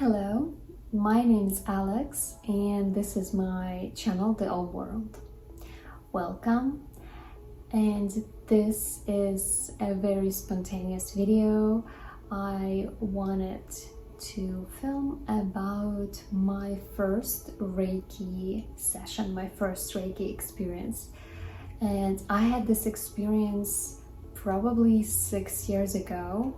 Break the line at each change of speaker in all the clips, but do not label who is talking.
Hello, my name is Alex and this is my channel, The Old World. Welcome, and this is a very spontaneous video. I wanted to film about my first Reiki session, my first Reiki experience. And I had this experience probably 6 years ago.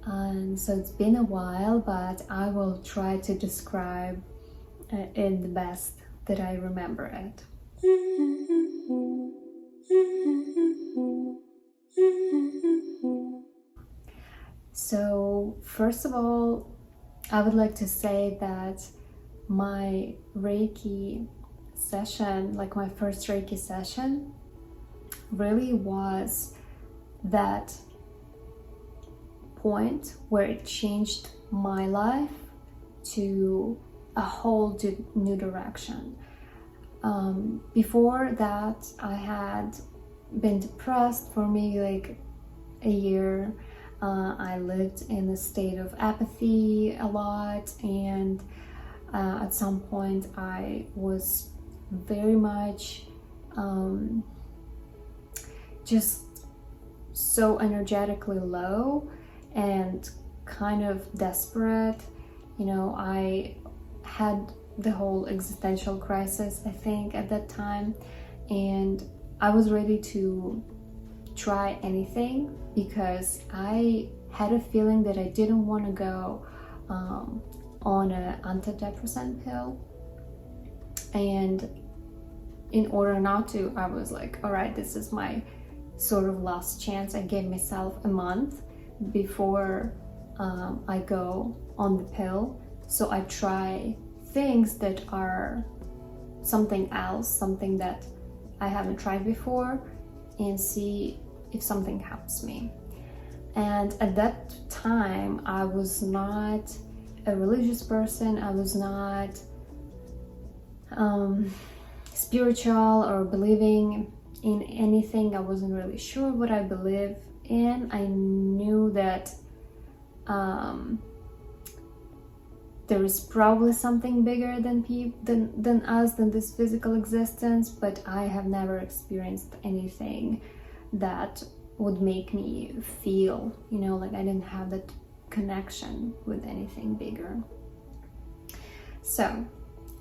And so it's been a while, but I will try to describe it the best that I remember it. So first of all, I would like to say that my Reiki session, like my first Reiki session, really was that point where it changed my life to a whole new direction. Before that, I had been depressed for maybe like a year. I lived in a state of apathy a lot, and at some point I was very much just so energetically low and kind of desperate. You know, I had the whole existential crisis, I think, at that time, and I was ready to try anything because I had a feeling that I didn't want to go on an antidepressant pill. And in order not to, I was like, all right, this is my sort of last chance. I gave myself a month before I go on the pill, so I try things that are something else, something that I haven't tried before, and see if something helps me. And at that time, I was not a religious person. I was not spiritual or believing in anything. I wasn't really sure what I believe in. I knew that there is probably something bigger than us, than this physical existence, but I have never experienced anything that would make me feel, you know, like I didn't have that connection with anything bigger. So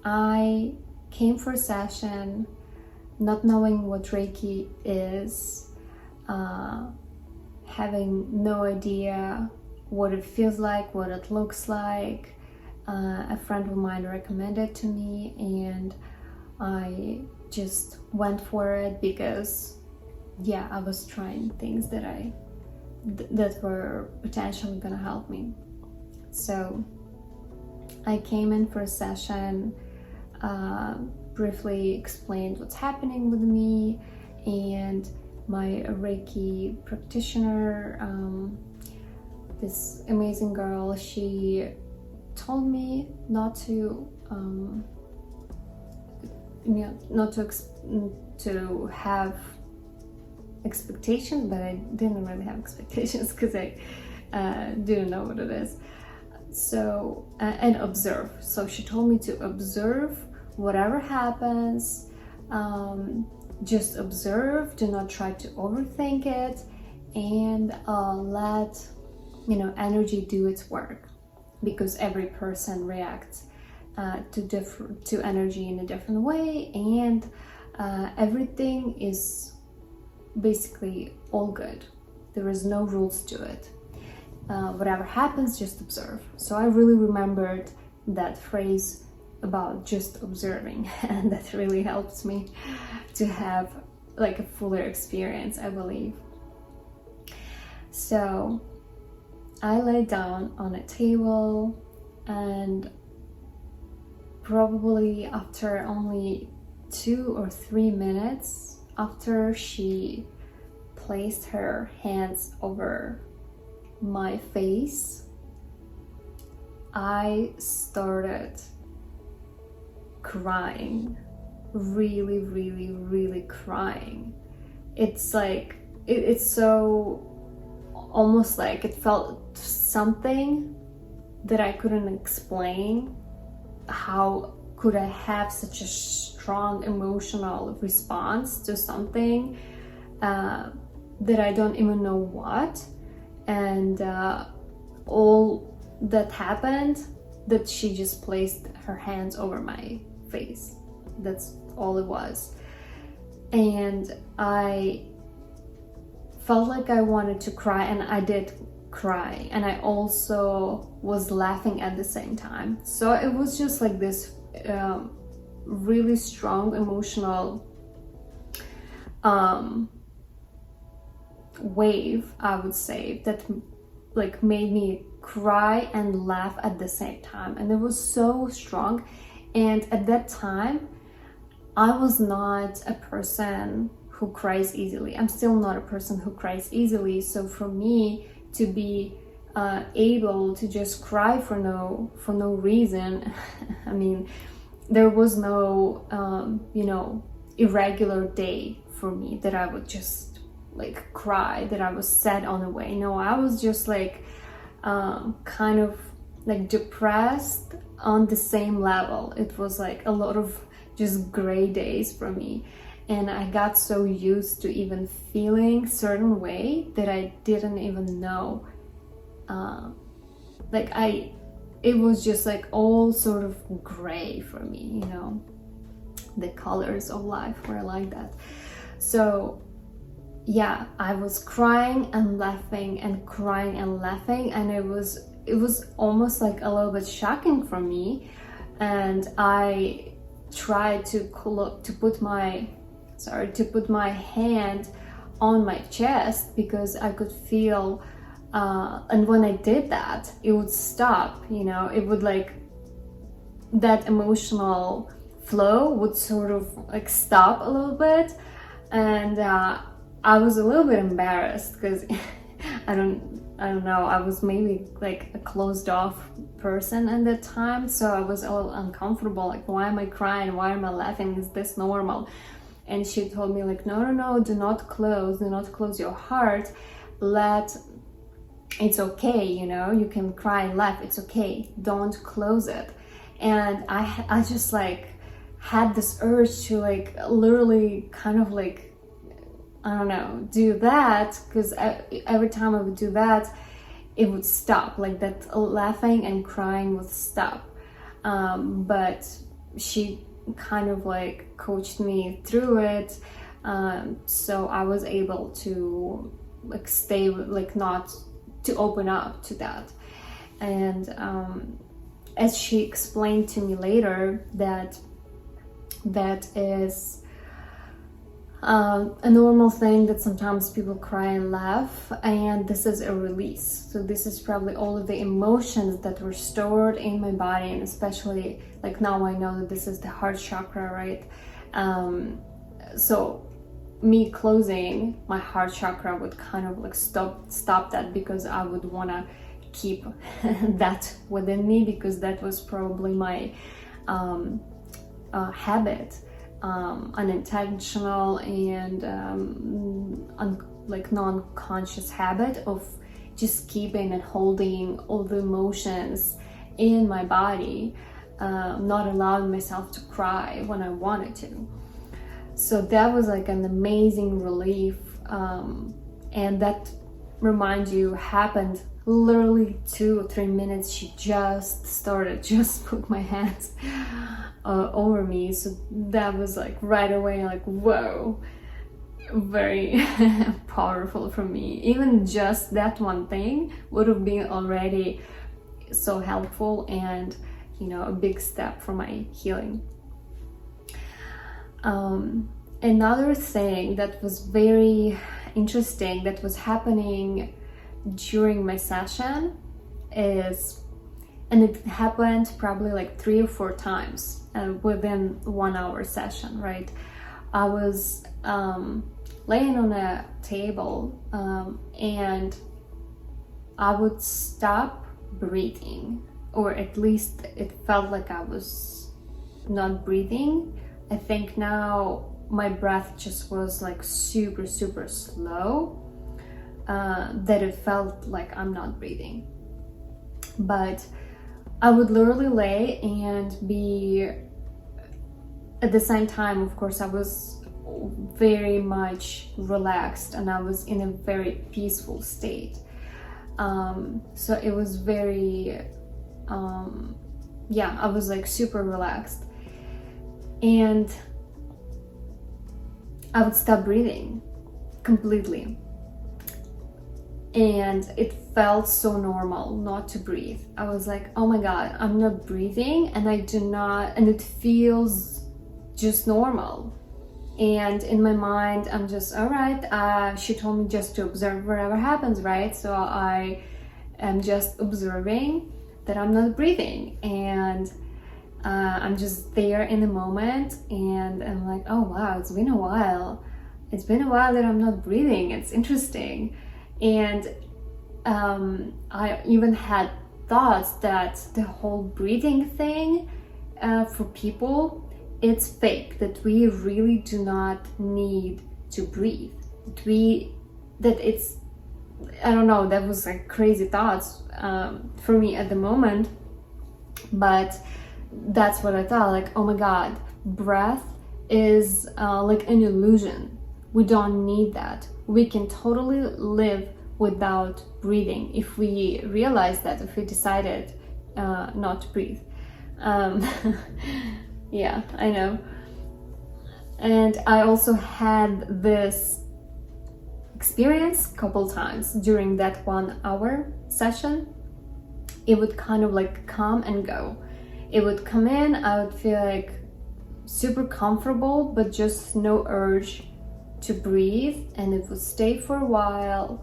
I came for a session not knowing what Reiki is, having no idea what it feels like, what it looks like. A friend of mine recommended to me, and I just went for it because, yeah, I was trying things that were potentially gonna help me. So I came in for a session, briefly explained what's happening with me, and my Reiki practitioner, this amazing girl, she told me not to to have expectations, but I didn't really have expectations because I didn't know what it is. So and observe. So she told me to observe whatever happens. Just observe. Do not try to overthink it, and let energy do its work, because every person reacts to energy in a different way, and everything is basically all good. There is no rules to it. Whatever happens, just observe. So I really remembered that phrase about just observing, and that really helps me to have like a fuller experience, I believe. So I lay down on a table, and probably after only 2 or 3 minutes after she placed her hands over my face, I started crying, really crying. It's like it's so almost like it felt something that I couldn't explain. How could I have such a strong emotional response to something that I don't even know what? And all that happened, that she just placed her hands over my face. That's all it was. And I felt like I wanted to cry, and I did cry, and I also was laughing at the same time. So it was just like this really strong emotional wave, I would say, that like made me cry and laugh at the same time. And it was so strong. And at that time, I was not a person who cries easily. I'm still not a person who cries easily. So for me to be able to just cry for no reason, I mean, there was no irregular day for me that I would just like cry, that I was sad on the way. No, I was just like kind of like depressed on the same level. It was like a lot of just gray days for me. And I got so used to even feeling certain way that I didn't even know. It was just like all sort of gray for me, the colors of life were like that. So yeah, I was crying and laughing and crying and laughing, and it was almost like a little bit shocking for me. And I tried to put my hand on my chest, because I could feel and when I did that, it would stop, it would like, that emotional flow would sort of like stop a little bit. And I was a little bit embarrassed, because I don't know, I was maybe like a closed off person at that time, so I was a little uncomfortable, like, why am I crying, why am I laughing, is this normal? And she told me like, no, do not close your heart, it's okay, you can cry and laugh, it's okay, don't close it. And I just like had this urge to like literally kind of like, I don't know, do that, because every time I would do that, it would stop, like that laughing and crying would stop. But she kind of like coached me through it, so I was able to like stay, like not to open up to that. And as she explained to me later, that is a normal thing, that sometimes people cry and laugh, and this is a release. So this is probably all of the emotions that were stored in my body, and especially like now I know that this is the heart chakra, right? So me closing my heart chakra would kind of like stop that, because I would want to keep that within me, because that was probably my habit, unintentional and like non-conscious habit of just keeping and holding all the emotions in my body, not allowing myself to cry when I wanted to. So that was like an amazing relief, and that, remind you, happened literally 2 or 3 minutes. She just put my hands over me. So that was like right away, like, whoa, very powerful for me. Even just that one thing would have been already so helpful, and a big step for my healing. Another thing that was very interesting that was happening during my session is, and it happened probably like 3 or 4 times within 1 hour session, right? I was laying on a table, and I would stop breathing, or at least it felt like I was not breathing. I think now my breath just was like super slow, that it felt like I'm not breathing. But I would literally lay and be, at the same time, of course, I was very much relaxed and I was in a very peaceful state. So it was very, yeah, I was like super relaxed. And I would stop breathing completely. And it felt so normal not to breathe. I was like, oh my God, I'm not breathing, and I do not, and it feels just normal. And in my mind, I'm just, all right, she told me just to observe whatever happens, right? So I am just observing that I'm not breathing, and I'm just there in the moment, and I'm like, oh wow, it's been a while. It's been a while that I'm not breathing. It's interesting. And I even had thoughts that the whole breathing thing for people, it's fake, that we really do not need to breathe. That it's, I don't know, that was like crazy thoughts for me at the moment. But that's what I thought, like, oh my God, breath is like an illusion. We don't need that. We can totally live without breathing if we realize that, if we decided not to breathe. Yeah, I know. And I also had this experience a couple times during that 1 hour session. It would kind of like come and go. It would come in, I would feel like super comfortable, but just no urge to breathe, and it would stay for a while.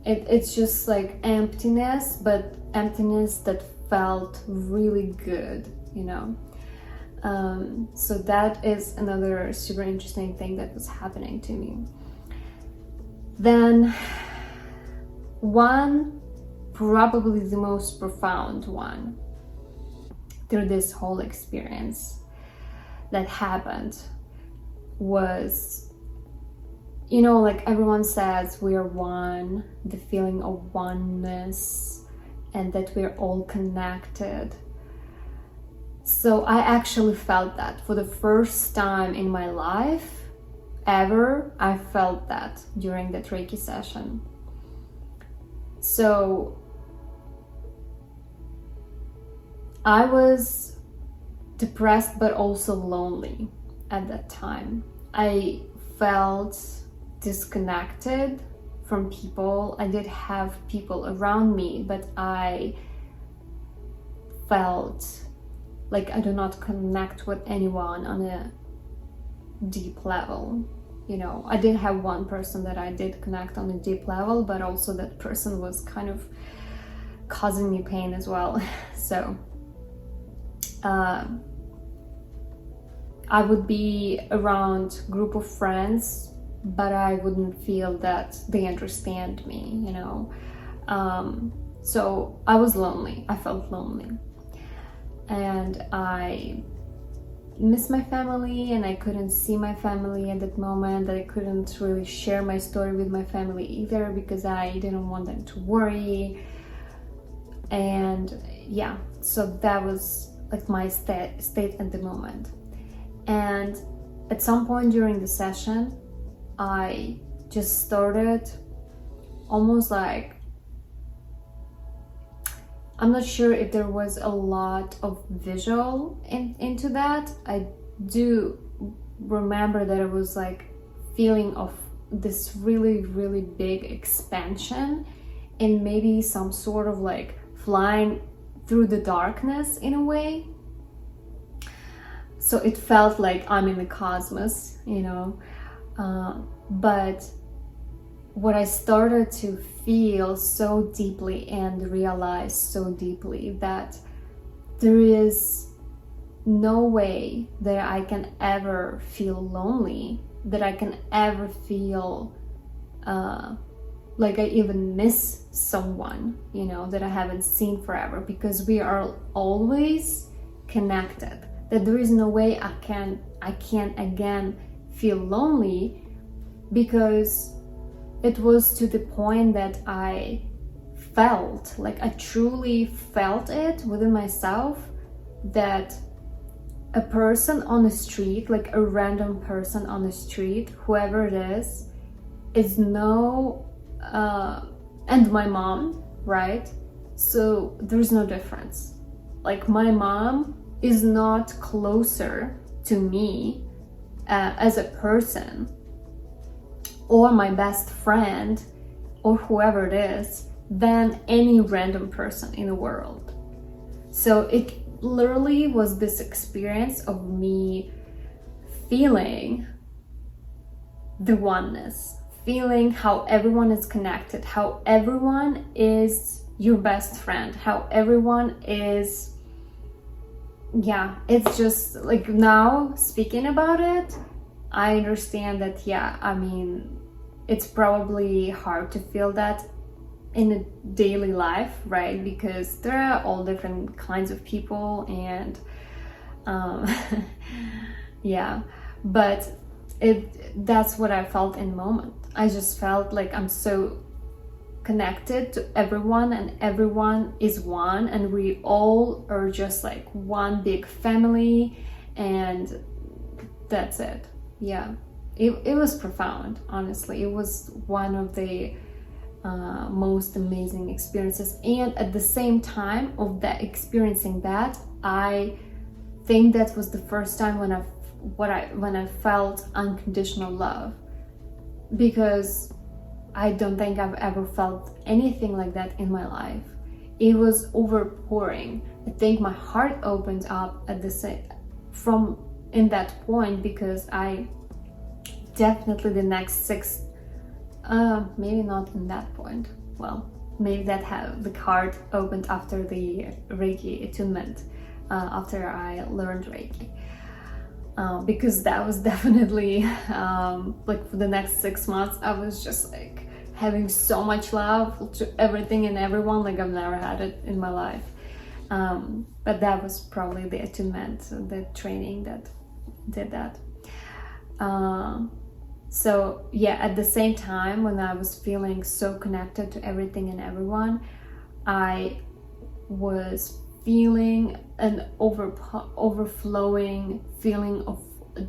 It's just like emptiness, but emptiness that felt really good, you know. So that is another super interesting thing that was happening to me. Then one, probably the most profound one through this whole experience that happened was, you know, like everyone says we are one, the feeling of oneness, and that we're all connected. So I actually felt that for the first time in my life ever. I felt that during that Reiki session. So I was depressed but also lonely at that time. I felt disconnected from people. I did have people around me, but I felt like I do not connect with anyone on a deep level. You know, I did have one person that I did connect on a deep level, but also that person was kind of causing me pain as well. So I would be around a group of friends, but I wouldn't feel that they understand me, you know. So I was lonely. I felt lonely. And I miss my family, and I couldn't see my family at that moment. I couldn't really share my story with my family either because I didn't want them to worry. And yeah, so that was like my state at the moment. And at some point during the session, I just started almost like, I'm not sure if there was a lot of visual into that. I do remember that it was like feeling of this really, really big expansion and maybe some sort of like flying through the darkness in a way. So it felt like I'm in the cosmos, you know. But what I started to feel so deeply and realize so deeply that there is no way that I can ever feel lonely, that I can ever feel like I even miss someone, you know, that I haven't seen forever, because we are always connected. That there is no way I can again feel lonely, because it was to the point that I felt, like I truly felt it within myself, that a person on the street, like a random person on the street, whoever it is no, and my mom, right? So there's no difference. Like my mom is not closer to me as a person, or my best friend, or whoever it is, than any random person in the world. So it literally was this experience of me feeling the oneness, feeling how everyone is connected, how everyone is your best friend, how everyone is, yeah, it's just like, now speaking about it, I understand that, yeah, I mean, it's probably hard to feel that in a daily life, right? Because there are all different kinds of people, and yeah, but that's what I felt in the moment. I just felt like I'm so connected to everyone, and everyone is one, and we all are just like one big family, and that's it. Yeah, it was profound, honestly. It was one of the most amazing experiences, and at the same time of that, experiencing that, I think that was the first time when I felt unconditional love, because I don't think I've ever felt anything like that in my life. It was overpouring. I think my heart opened up at the same from in that point, because I definitely the next 6, maybe not in that point. Well, maybe that the heart opened after the Reiki attunement, after I learned Reiki. Because that was definitely like for the next 6 months, I was just like having so much love to everything and everyone, like I've never had it in my life. But that was probably the attunement, the training that did that. So yeah, at the same time, when I was feeling so connected to everything and everyone, I was feeling an overflowing feeling of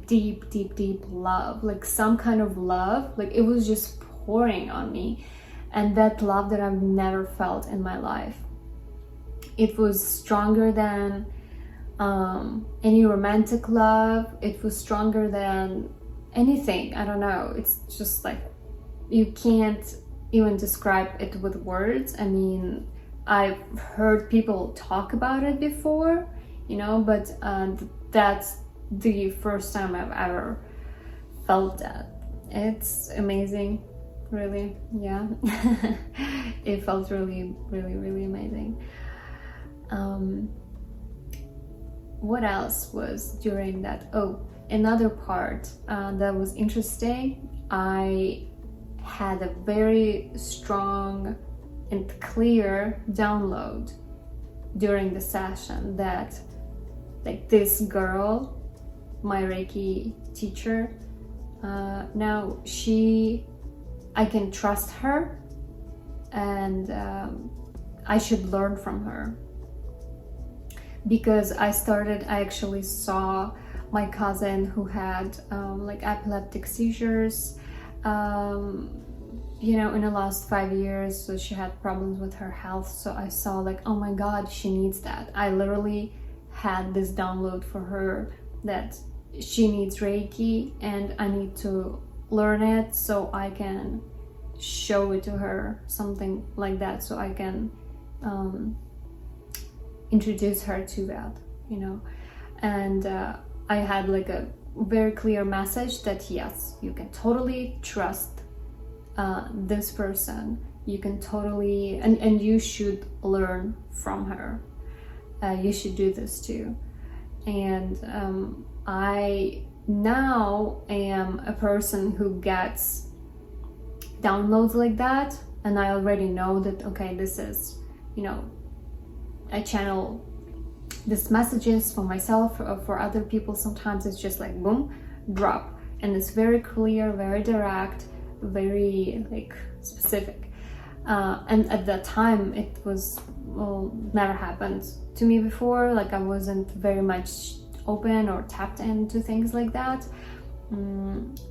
deep love, like some kind of love, like it was just pouring on me, and that love that I've never felt in my life. It was stronger than any romantic love. It was stronger than anything. I don't know, it's just like, you can't even describe it with words. I mean, I've heard people talk about it before, you know, but that's the first time I've ever felt that. It's amazing, really. Yeah. It felt really amazing. What else was during that? Oh, another part that was interesting, I had a very strong and clear download during the session that, like, this girl, my Reiki teacher, now I can trust her, and I should learn from her, because I actually saw my cousin who had like epileptic seizures, you know, in the last 5 years. So she had problems with her health. So I saw like, oh my God, she needs that. I literally had this download for her that she needs Reiki, and I need to learn it so I can show it to her, something like that, so I can introduce her to that, you know. And I had like a very clear message that yes, you can totally trust this person, you can totally, and you should learn from her, you should do this too. And I now am a person who gets downloads like that, and I already know that, okay, this is, you know, I channel these messages for myself or for other people. Sometimes it's just like boom, drop, and it's very clear, very direct, very like specific. And at that time it was, well, never happened to me before. Like I wasn't very much open or tapped into things like that.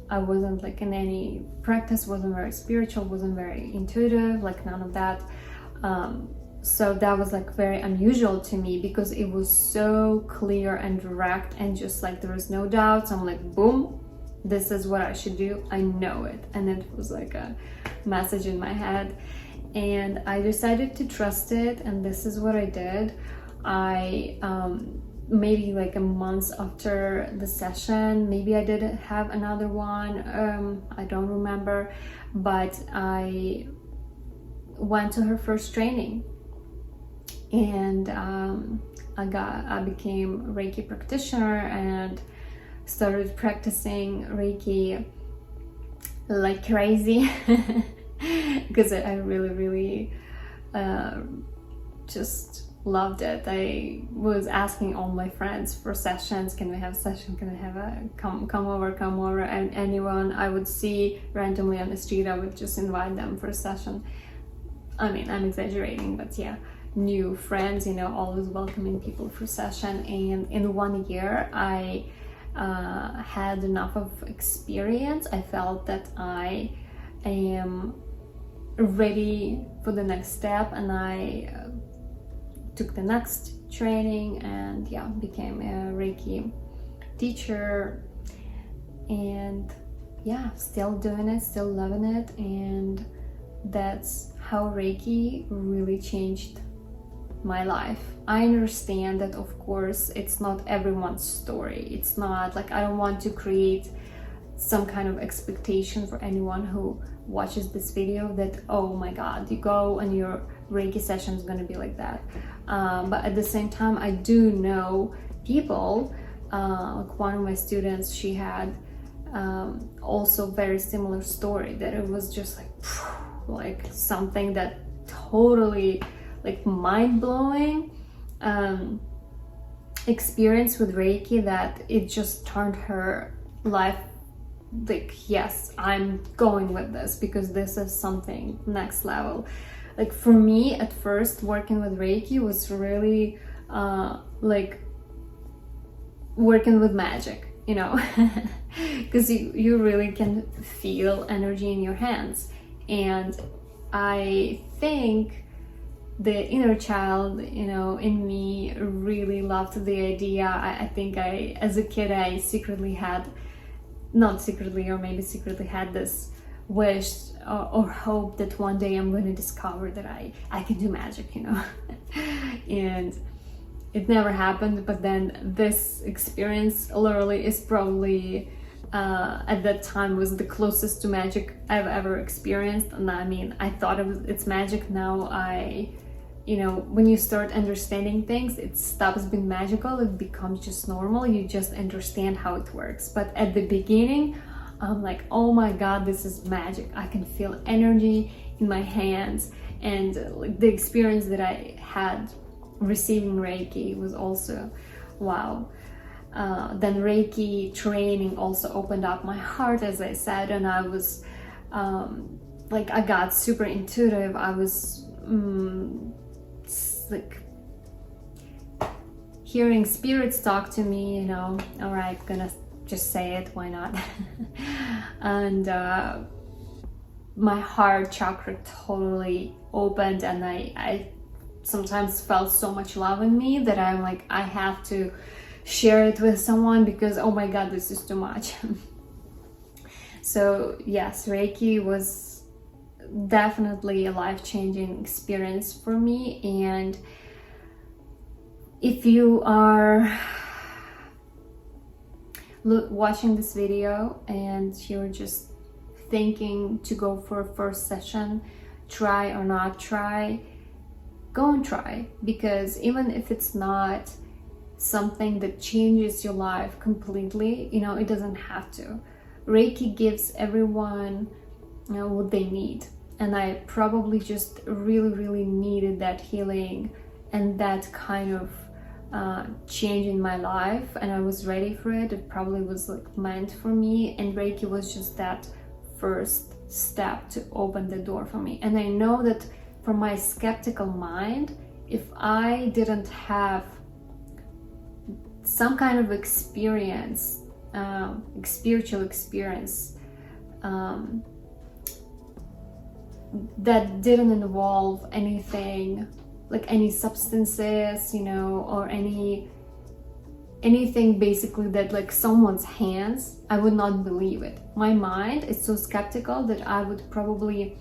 I wasn't like in any practice, wasn't very spiritual, wasn't very intuitive, like none of that. So that was like very unusual to me, because it was so clear and direct, and just like there was no doubt. So I'm like, boom, this is what I should do, I know it. And it was like a message in my head, and I decided to trust it, and this is what I did. I maybe like a month after the session, maybe I did have another one, I don't remember, but I went to her first training, and I became a Reiki practitioner and started practicing Reiki like crazy because I really just loved it. I was asking all my friends for sessions. Can we have a session? Can we have a come over? And anyone I would see randomly on the street, I would just invite them for a session. I mean, I'm exaggerating, but yeah, new friends, you know, always welcoming people for session. And in 1 year, I had enough of experience. I felt that I am ready for the next step, and I took the next training and yeah, became a Reiki teacher. And yeah, still doing it, still loving it. And that's how Reiki really changed my life. I understand that, of course, it's not everyone's story. It's not like, I don't want to create some kind of expectation for anyone who watches this video that, oh my god, you go and your Reiki session is going to be like that. But at the same time, I do know people, like one of my students, she had also very similar story, that it was just like something that totally like mind-blowing experience with Reiki, that it just turned her life like, yes, I'm going with this because this is something next level. Like for me at first, working with Reiki was really like working with magic, you know, because you really can feel energy in your hands. And I think the inner child, you know, in me really loved the idea. I think as a kid, I secretly had, not secretly, or maybe secretly had this wish or hope that one day I'm going to discover that I can do magic, you know. And it never happened, but then this experience literally is probably at that time was the closest to magic I've ever experienced. And I mean, I thought it's magic. Now you know, when you start understanding things, it stops being magical, it becomes just normal. You just understand how it works. But at the beginning, I'm like, oh my god, this is magic. I can feel energy in my hands. And the experience that I had receiving Reiki was also wow. Then Reiki training also opened up my heart, as I said, and I was like, I got super intuitive. I was like hearing spirits talk to me, you know. All right, gonna just say it, why not? And my heart chakra totally opened, and I sometimes felt so much love in me that I'm like, I have to share it with someone because, oh my god, this is too much. So yes, Reiki was definitely a life-changing experience for me. And if you are watching this video and you're just thinking to go for a first session, try or not try, go and try. Because even if it's not something that changes your life completely, you know, it doesn't have to. Reiki gives everyone, you know, what they need. And I probably just really needed that healing and that kind of change in my life, and I was ready for it. It probably was like meant for me, and Reiki was just that first step to open the door for me. And I know that for my skeptical mind, if I didn't have some kind of experience, spiritual experience, that didn't involve anything like any substances, you know, or anything basically that like someone's hands, I would not believe it. My mind is so skeptical that I would probably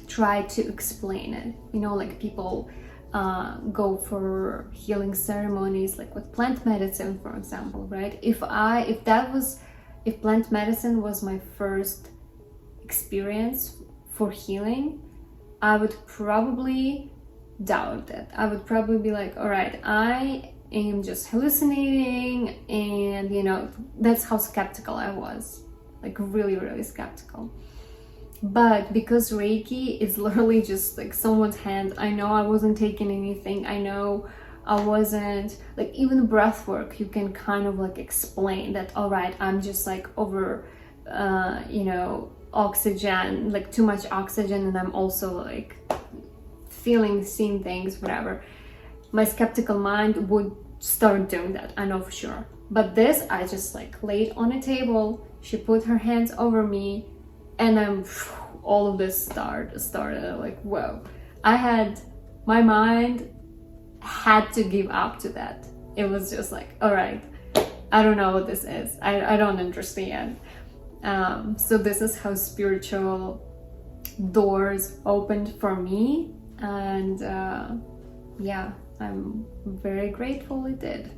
try to explain it, you know, like people go for healing ceremonies like with plant medicine, for example, right? If plant medicine was my first experience for healing, I would probably doubt it. I would probably be like, all right, I am just hallucinating, and you know, that's how skeptical I was, like really, really skeptical. But because Reiki is literally just like someone's hand, I know I wasn't taking anything. I know I wasn't, like even breath work, you can kind of like explain that, all right, I'm just like over, you know, oxygen, like too much oxygen, and I'm also like seeing things, whatever. My skeptical mind would start doing that, I know for sure. But this, I just like laid on a table, she put her hands over me, and all of this started like, whoa. My mind had to give up to that. It was just like, all right, I don't know what this is. I don't understand. So this is how spiritual doors opened for me. And yeah, I'm very grateful it did.